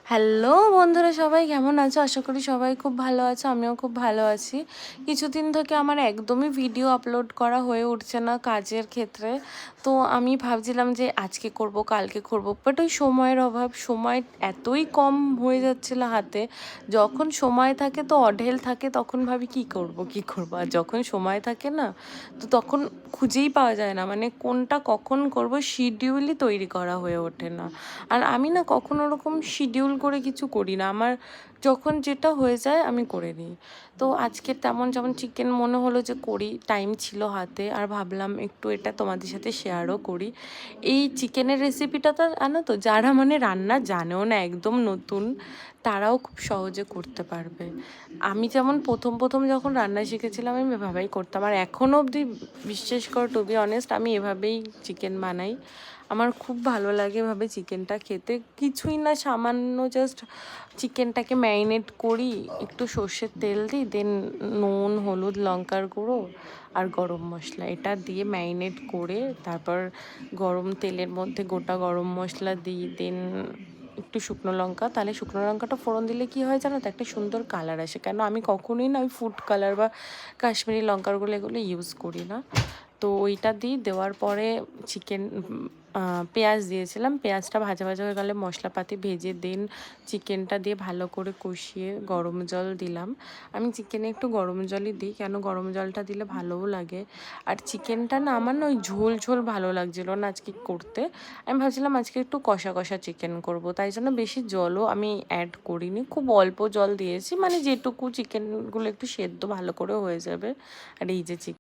Hello বন্ধুরা, সবাই কেমন আছো? আশা করি সবাই খুব ভালো আছো, আমিও খুব ভালো আছি। কিছুদিন থেকে আমার একদমই ভিডিও আপলোড করা হয়ে উঠছে না কাজের ক্ষেত্রে। তো আমি ভাবছিলাম যে আজকে করব, কালকে করব, বাট ওই সময়ের অভাব, সময় এতই কম হয়ে যাচ্ছিল হাতে। যখন সময় থাকে তো অঢেল থাকে, তখন ভাবি কি করব কি করব, আর যখন সময় থাকে না তো তখন খুঁজেই পাওয়া যায় না, মানে কোনটা কখন করব শিডিউলই তৈরি করা হয়ে ওঠে না। আর আমি না কখনো ওরকম শিডিউল করে কিছু করি না, আমার যখন যেটা হয়ে যায় আমি করে নিই। তো আজকে তেমন যেমন চিকেন মনে হলো যে করি, টাইম ছিল হাতে, আর ভাবলাম একটু এটা তোমাদের সাথে শেয়ারও করি। এই চিকেনের রেসিপিটা তো জানো তো, যারা মানে রান্না জানেও না, একদম নতুন, তারাও খুব সহজে করতে পারবে। আমি যেমন প্রথম প্রথম যখন রান্না শিখেছিলাম আমি এভাবেই করতাম, আর এখনও অবধি বিশ্বাস করো, টু বি অনেস্ট, আমি এভাবেই চিকেন বানাই। আমার খুব ভালো লাগে এভাবে চিকেনটা খেতে। কিছুই না, সামান্য জাস্ট চিকেনটাকে ম্যারিনেট করি, একটু সর্ষের তেল দিই, দেন নুন, হলুদ, লঙ্কার গুঁড়ো আর গরম মশলা এটা দিয়ে ম্যারিনেট করে, তারপর গরম তেলের মধ্যে গোটা গরম মশলা দিই, দেন একটু শুকনো লঙ্কা, তাহলে শুকনো লঙ্কাটা ফোড়ন দিলে কী হয় জানো তো, একটা সুন্দর কালার আসে। কেন আমি কখনোই না ওই ফুড কালার বা কাশ্মীরি লঙ্কারগুলো এগুলো ইউজ করি না। তো ওইটা দিই, দেওয়ার পরে চিকেন, পেঁয়াজ দিয়েছিলাম, পেঁয়াজটা ভাজা ভাজা হয়ে গেলে মশলাপাতি ভেজে দেন চিকেনটা দিয়ে ভালো করে কষিয়ে গরম জল দিলাম। আমি চিকেনে একটু গরম জলই দিই, কেন গরম জলটা দিলে ভালোও লাগে। আর চিকেনটা না আমার না ওই ঝোল ঝোল ভালো লাগছিল না আজকে করতে। আমি ভাবছিলাম আজকে একটু কষা কষা চিকেন করব, তাই জন্য বেশি জলও আমি অ্যাড করিনি, খুব অল্প জল দিয়েছি, মানে যেটুকু চিকেনগুলো একটু সেদ্ধ ভালো করে হয়ে যাবে। আর এই যে চিকেন